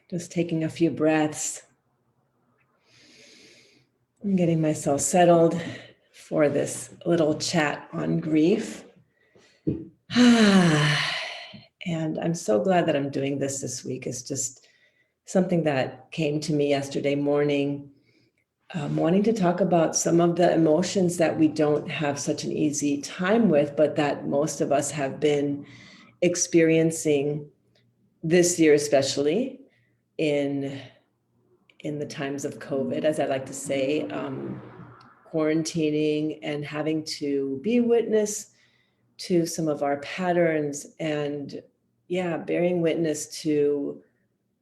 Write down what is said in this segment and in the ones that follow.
Just taking a few breaths. I'm getting myself settled for this little chat on grief. And I'm so glad that I'm doing this week. It's just something that came to me yesterday morning, wanting to talk about some of the emotions that we don't have such an easy time with, but that most of us have been experiencing this year, especially in the times of COVID, as I like to say, quarantining and having to be a witness to some of our patterns and, bearing witness to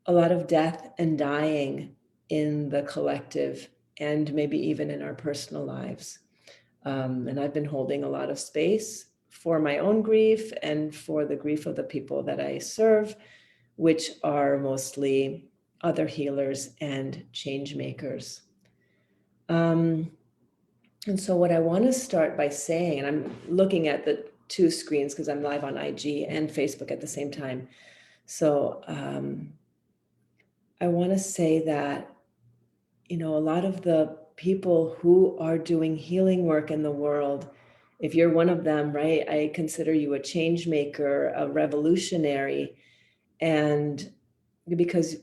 a lot of death and dying in the collective and maybe even in our personal lives. And I've been holding a lot of space for my own grief and for the grief of the people that I serve, which are mostly other healers and change makers. And so what I want to start by saying, and I'm looking at the two screens because I'm live on IG and Facebook at the same time. So I want to say that, a lot of the people who are doing healing work in the world, if you're one of them, right, I consider you a change maker, a revolutionary. And because,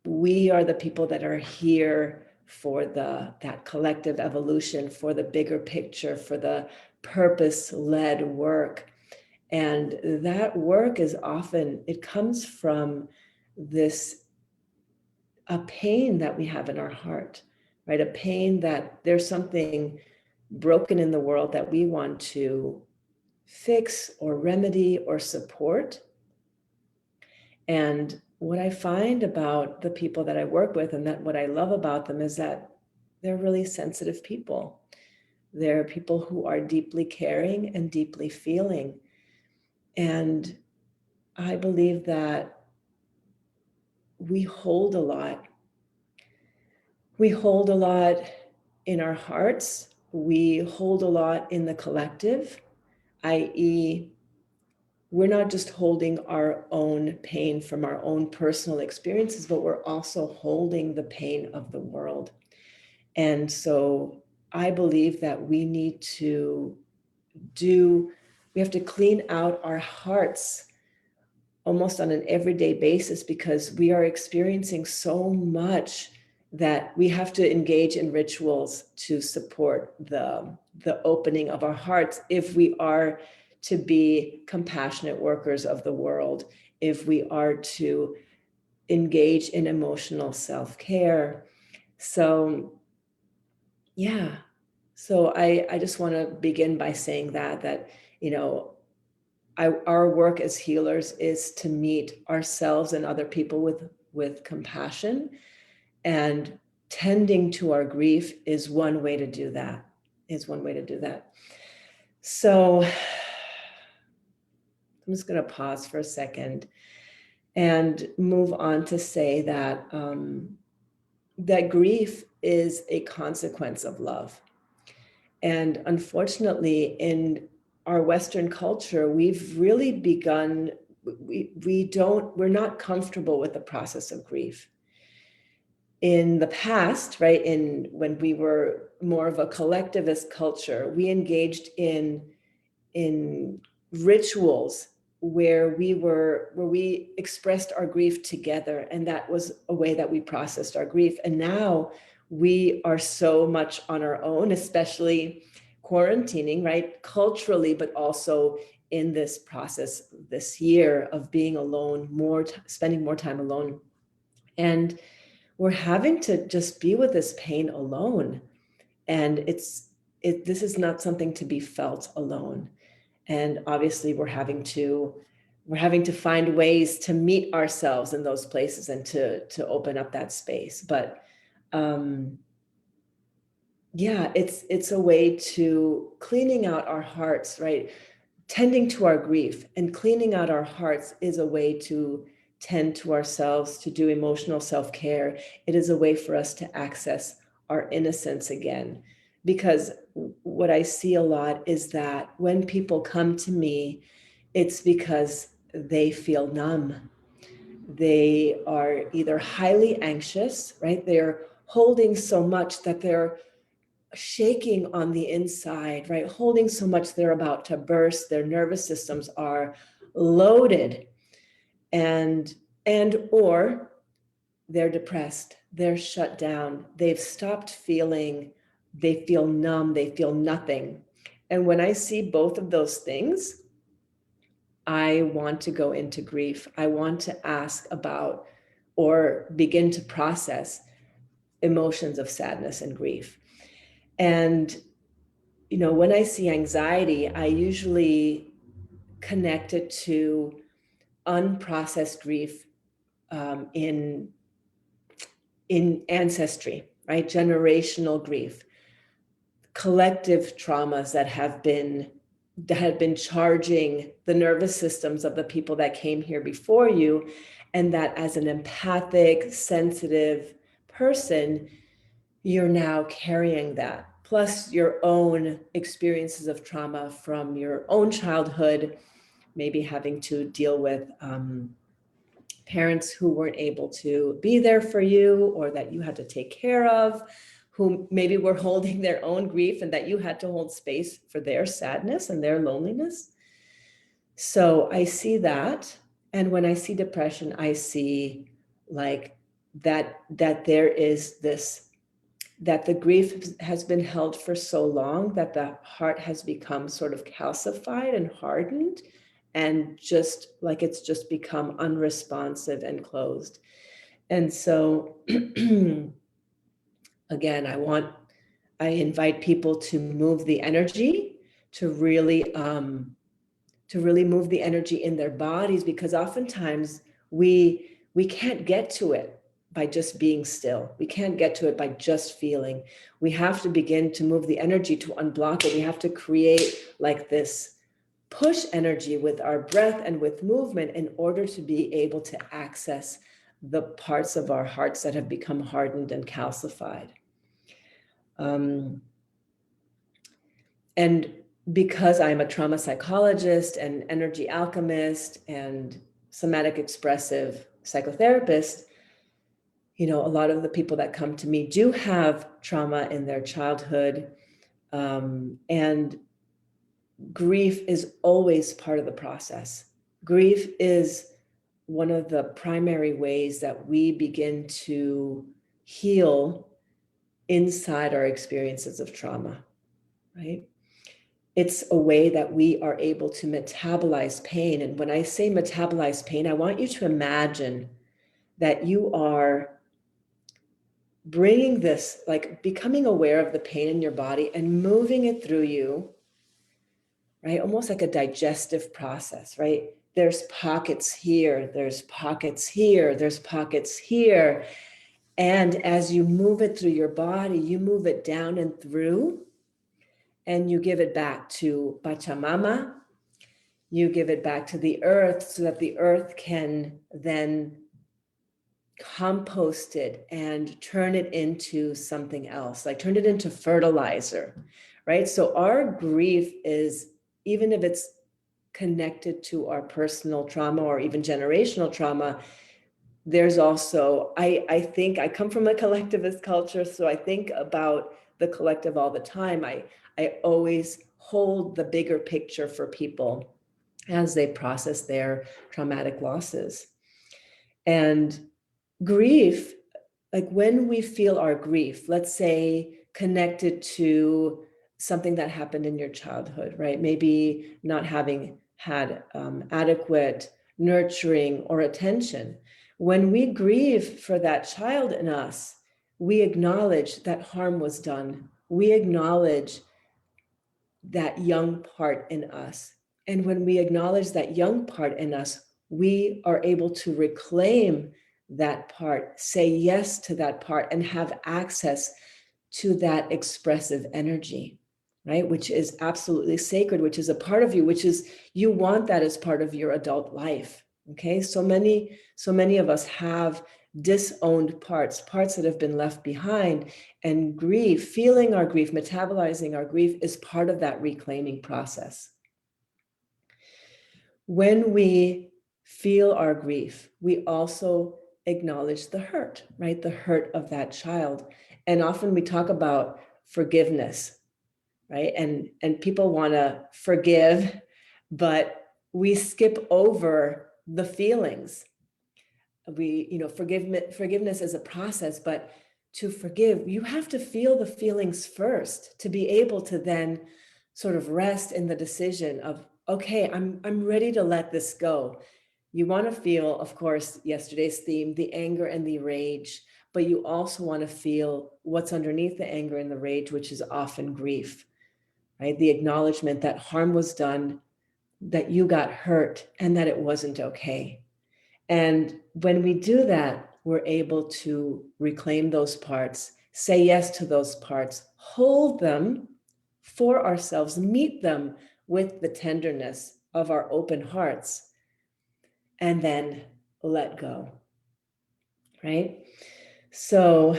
we are the people that are here for that collective evolution, for the bigger picture, for the purpose-led work. And that work is often, it comes from a pain that we have in our heart, right? A pain that there's something broken in the world that we want to fix or remedy or support. And what I find about the people that I work with, and that what I love about them, is that they're really sensitive people. They're people who are deeply caring and deeply feeling. And I believe that we hold a lot. We hold a lot in our hearts. We hold a lot in the collective, i.e., we're not just holding our own pain from our own personal experiences, but we're also holding the pain of the world. And so I believe that we need to we have to clean out our hearts almost on an everyday basis, because we are experiencing so much that we have to engage in rituals to support the opening of our hearts if we are to be compassionate workers of the world, if we are to engage in emotional self-care. So I just want to begin by saying that our work as healers is to meet ourselves and other people with compassion, and tending to our grief is one way to do that. So I'm just going to pause for a second and move on to say that that grief is a consequence of love. And unfortunately, in our Western culture, we've really begun, we're not comfortable with the process of grief. In the past, right, when we were more of a collectivist culture, we engaged in rituals where we expressed our grief together, and that was a way that we processed our grief. And now we are so much on our own, especially quarantining, right, culturally, but also in this process this year of being alone, spending more time alone. And we're having to just be with this pain alone. And this is not something to be felt alone. And obviously we're having to find ways to meet ourselves in those places and to open up that space. But it's a way to cleaning out our hearts, right? Tending to our grief and cleaning out our hearts is a way to tend to ourselves, to do emotional self-care. It is a way for us to access our innocence again, because what I see a lot is that when people come to me, it's because they feel numb. They are either highly anxious, right? They're holding so much that they're shaking on the inside, right? Holding so much they're about to burst. Their nervous systems are loaded, and or they're depressed, they're shut down, they've stopped feeling, they feel numb, they feel nothing. And when I see both of those things, I want to go into grief. I want to ask about or begin to process emotions of sadness and grief. And, when I see anxiety, I usually connect it to unprocessed grief in ancestry, right? Generational grief, collective traumas that have been charging the nervous systems of the people that came here before you, and that as an empathic, sensitive person, you're now carrying that, plus your own experiences of trauma from your own childhood, maybe having to deal with parents who weren't able to be there for you, or that you had to take care of, who maybe were holding their own grief and that you had to hold space for their sadness and their loneliness. So I see that. And when I see depression, I see like that there is this, that the grief has been held for so long that the heart has become sort of calcified and hardened, and just like it's just become unresponsive and closed. And so again, I invite people to move the energy, to really move the energy in their bodies, because oftentimes we can't get to it by just being still. We can't get to it by just feeling. We have to begin to move the energy to unblock it. We have to create like this push energy with our breath and with movement in order to be able to access the parts of our hearts that have become hardened and calcified. And because I'm a trauma psychologist and energy alchemist and somatic expressive psychotherapist, a lot of the people that come to me do have trauma in their childhood. And grief is always part of the process. Grief is one of the primary ways that we begin to heal inside our experiences of trauma, right? It's a way that we are able to metabolize pain. And when I say metabolize pain, I want you to imagine that you are bringing this, like becoming aware of the pain in your body and moving it through you, right? Almost like a digestive process, right? There's pockets here, there's pockets here, there's pockets here. And as you move it through your body, you move it down and through, and you give it back to Pachamama. You give it back to the earth so that the earth can then compost it and turn it into something else, like turn it into fertilizer, right? So our grief is, even if it's connected to our personal trauma or even generational trauma, there's also, I think I come from a collectivist culture, so I think about the collective all the time. I always hold the bigger picture for people as they process their traumatic losses. And grief, like when we feel our grief, let's say connected to something that happened in your childhood, right? Maybe not having had adequate nurturing or attention. When we grieve for that child in us, we acknowledge that harm was done. We acknowledge that young part in us. And when we acknowledge that young part in us, we are able to reclaim that part, say yes to that part, and have access to that expressive energy, right? Which is absolutely sacred, which is a part of you, which is, you want that as part of your adult life. Okay. So many of us have disowned parts, parts that have been left behind. And grief, feeling our grief, metabolizing our grief is part of that reclaiming process. When we feel our grief, we also acknowledge the hurt, right? The hurt of that child. And often we talk about forgiveness, right? And people want to forgive, but we skip over the feelings. Forgiveness is a process, but to forgive, you have to feel the feelings first to be able to then sort of rest in the decision of, okay, I'm ready to let this go. You want to feel, of course, yesterday's theme, the anger and the rage, but you also want to feel what's underneath the anger and the rage, which is often grief, right? The acknowledgement that harm was done, that you got hurt, and that it wasn't okay. And when we do that, we're able to reclaim those parts, say yes to those parts, hold them for ourselves, meet them with the tenderness of our open hearts, and then let go, right? So,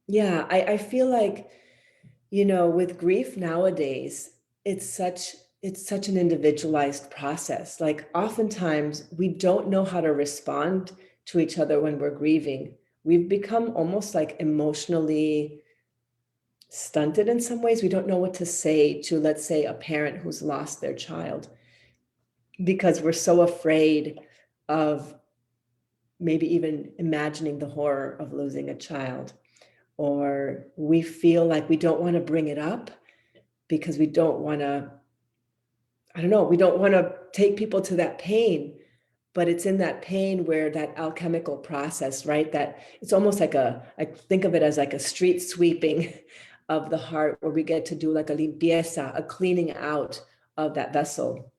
yeah, I feel like, with grief nowadays, it's such an individualized process. Like oftentimes we don't know how to respond to each other when we're grieving. We've become almost like emotionally stunted in some ways. We don't know what to say to, let's say, a parent who's lost their child, because we're so afraid of maybe even imagining the horror of losing a child. Or we feel like we don't want to bring it up because we don't want to, we don't want to take people to that pain. But it's in that pain where that alchemical process, right? That it's almost like I think of it as like a street sweeping of the heart, where we get to do like a limpieza, a cleaning out of that vessel.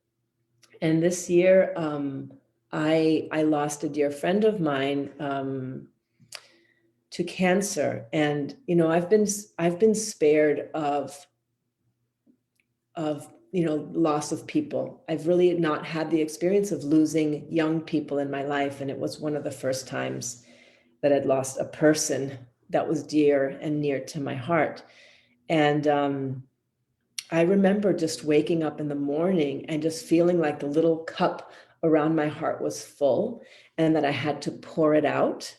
And this year, I lost a dear friend of mine to cancer, and I've been spared of loss of people. I've really not had the experience of losing young people in my life, and it was one of the first times that I'd lost a person that was dear and near to my heart. And I remember just waking up in the morning and just feeling like the little cup around my heart was full, and that I had to pour it out.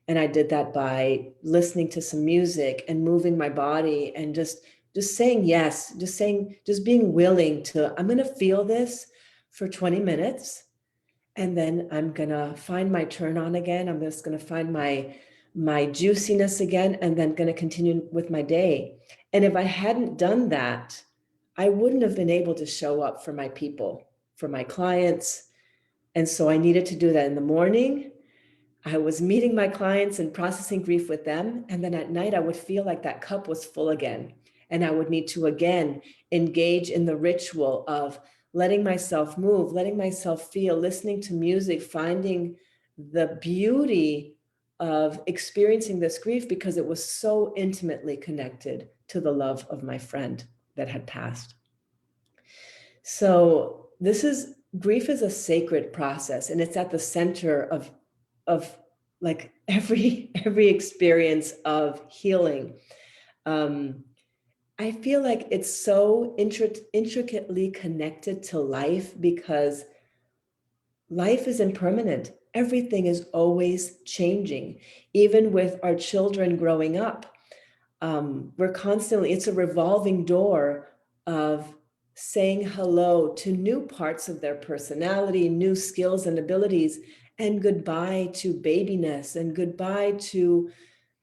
And I did that by listening to some music and moving my body and just saying yes, just being willing to, I'm going to feel this for 20 minutes. And then I'm going to find my turn on again. I'm just going to find my juiciness again, and then going to continue with my day. And if I hadn't done that, I wouldn't have been able to show up for my people, for my clients. And so I needed to do that in the morning. I was meeting my clients and processing grief with them. And then at night, I would feel like that cup was full again. And I would need to again engage in the ritual of letting myself move, letting myself feel, listening to music, finding the beauty of experiencing this grief, because it was so intimately connected to the love of my friend that had passed. So grief is a sacred process, and it's at the center of like every experience of healing. I feel like it's so intricately connected to life, because life is impermanent. Everything is always changing. Even with our children growing up, it's a revolving door of saying hello to new parts of their personality, new skills and abilities, and goodbye to babiness, and goodbye to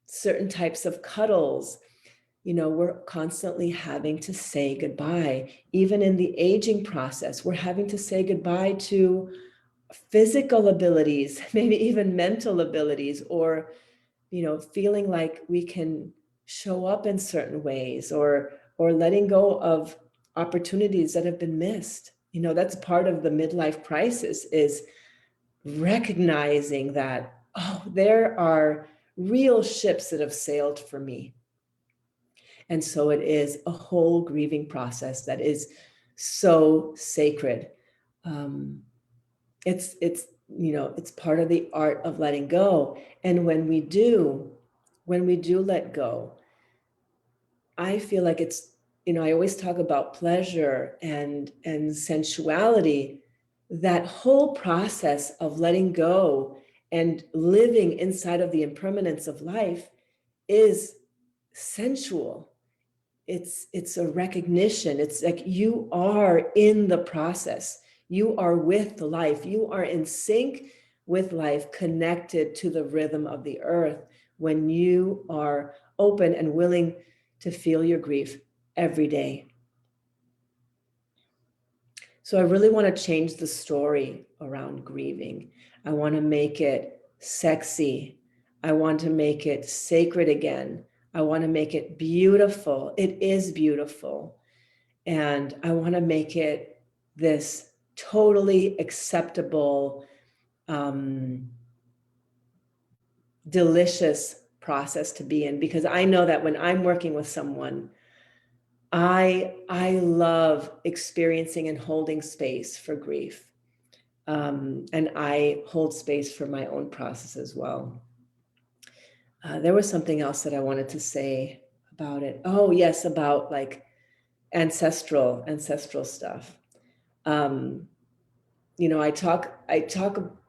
certain types of cuddles. We're constantly having to say goodbye. Even in the aging process, we're having to say goodbye to physical abilities, maybe even mental abilities, or feeling like we can show up in certain ways, or letting go of opportunities that have been missed. That's part of the midlife crisis, is recognizing that, oh, there are real ships that have sailed for me. And so it is a whole grieving process that is so sacred. It's it's part of the art of letting go. And when we do let go, I feel like it's, I always talk about pleasure and sensuality. That whole process of letting go and living inside of the impermanence of life is sensual. It's a recognition. It's like you are in the process. You are with life. You are in sync with life, connected to the rhythm of the earth when you are open and willing to feel your grief every day. So I really want to change the story around grieving. I want to make it sexy. I want to make it sacred again. I want to make it beautiful. It is beautiful. And I want to make it this totally acceptable, delicious process to be in, because I know that when I'm working with someone, I love experiencing and holding space for grief. And I hold space for my own process as well. There was something else that I wanted to say about it. Oh, yes, about like ancestral stuff. I talk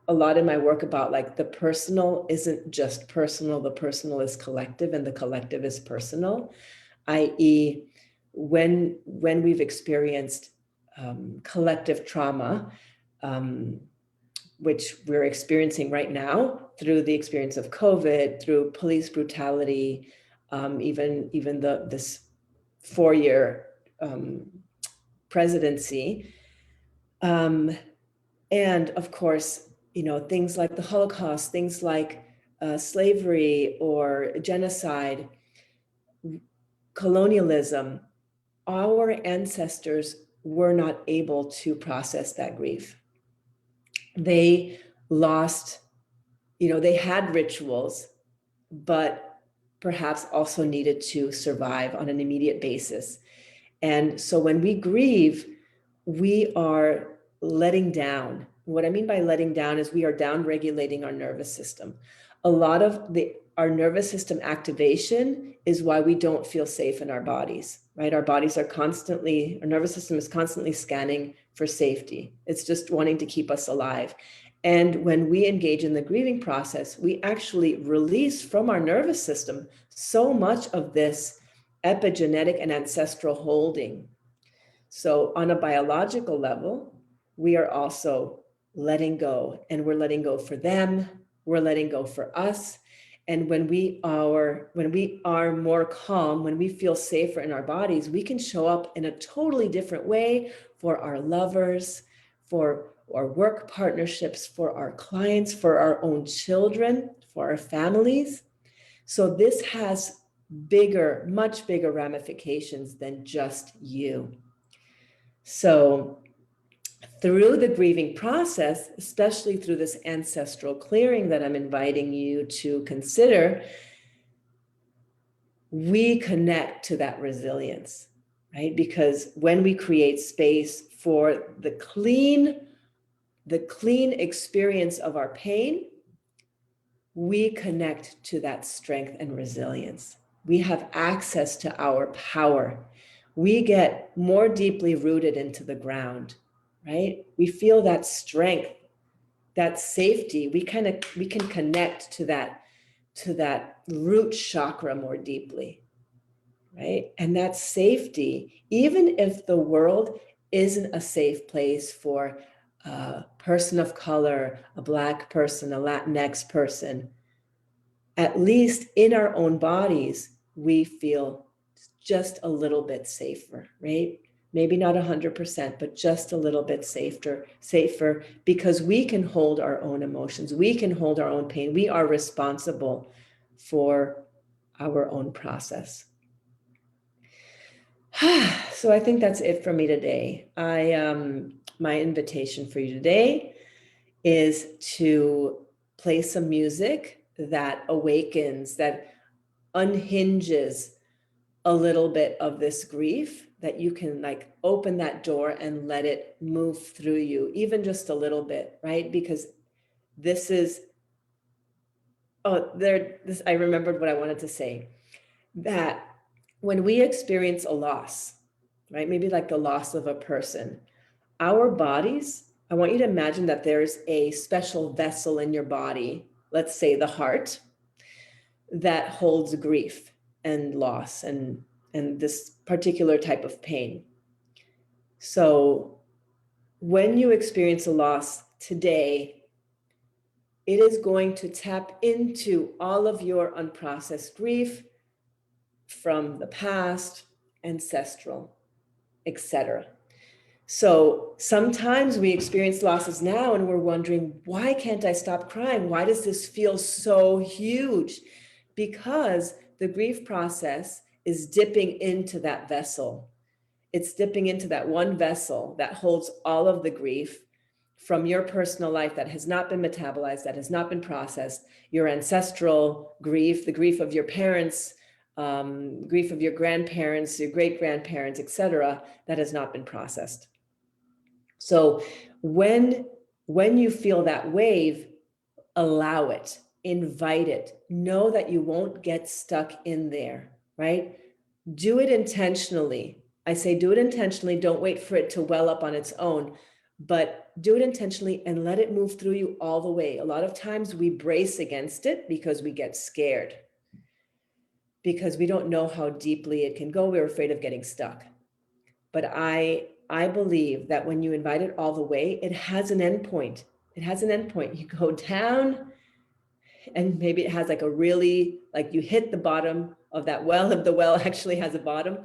a lot in my work about like the personal isn't just personal, the personal is collective and the collective is personal, i.e., when we've experienced collective trauma, which we're experiencing right now through the experience of COVID, through police brutality, even this 4-year presidency, and of course, things like the Holocaust, things like slavery or genocide, colonialism. Our ancestors were not able to process that grief. They lost, they had rituals, but perhaps also needed to survive on an immediate basis. And so when we grieve, we are letting down. What I mean by letting down is we are down regulating our nervous system. A lot of our nervous system activation is why we don't feel safe in our bodies, right? Our nervous system is constantly scanning for safety. It's just wanting to keep us alive. And when we engage in the grieving process, we actually release from our nervous system so much of this epigenetic and ancestral holding. So on a biological level, we are also letting go, and we're letting go for them, we're letting go for us. And when we are more calm, when we feel safer in our bodies, we can show up in a totally different way for our lovers, for our work partnerships, for our clients, for our own children, for our families. So this has much bigger ramifications than just you. So through the grieving process, especially through this ancestral clearing that I'm inviting you to consider, we connect to that resilience, right? Because when we create space for the clean experience of our pain, we connect to that strength and resilience. We have access to our power. We get more deeply rooted into the ground, right? We feel that strength, that safety. We can connect to that root chakra more deeply, right? And that safety, even if the world isn't a safe place for a person of color, a Black person, a Latinx person, at least in our own bodies, we feel just a little bit safer, right? Maybe not 100%, but just a little bit safer, because we can hold our own emotions. We can hold our own pain. We are responsible for our own process. So I think that's it for me today. My invitation for you today is to play some music that awakens, that unhinges a little bit of this grief, that you can like open that door and let it move through you, even just a little bit, right? Because this is, I remembered what I wanted to say, that when we experience a loss, right, maybe like the loss of a person, our bodies, I want you to imagine that there's a special vessel in your body, let's say the heart, that holds grief and loss and this particular type of pain. So when you experience a loss today, it is going to tap into all of your unprocessed grief from the past, ancestral, etc. So sometimes we experience losses now and we're wondering, why can't I stop crying? Why does this feel so huge? Because the grief process is dipping into that vessel. It's dipping into that one vessel that holds all of the grief from your personal life that has not been metabolized, that has not been processed, your ancestral grief, the grief of your parents, grief of your grandparents, your great-grandparents, etc., that has not been processed. So when you feel that wave, allow it, invite it, know that you won't get stuck in there, right? Do it intentionally. I say do it intentionally. Don't wait for it to well up on its own, but do it intentionally and let it move through you all the way. A lot of times we brace against it because we get scared, because we don't know how deeply it can go. We're afraid of getting stuck. But I believe that when you invite it all the way, it has an end point. It has an end point. You go down and maybe it has like a really, like you hit the bottom of that well, if the well actually has a bottom,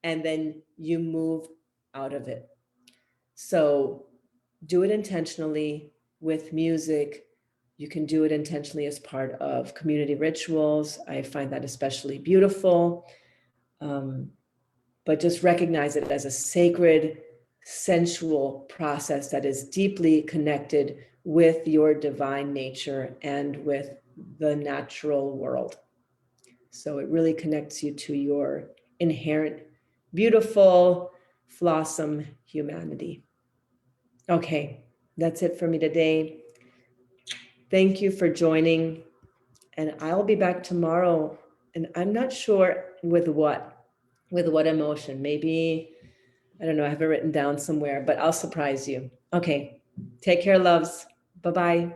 and then you move out of it. So do it intentionally with music. You can do it intentionally as part of community rituals. I find that especially beautiful. But just recognize it as a sacred, sensual process that is deeply connected with your divine nature and with the natural world. So it really connects you to your inherent, beautiful, flawsome humanity. Okay, that's it for me today. Thank you for joining, and I'll be back tomorrow, and I'm not sure with what emotion. Maybe, I don't know, I have it written down somewhere, but I'll surprise you. Okay, take care, loves. Bye-bye.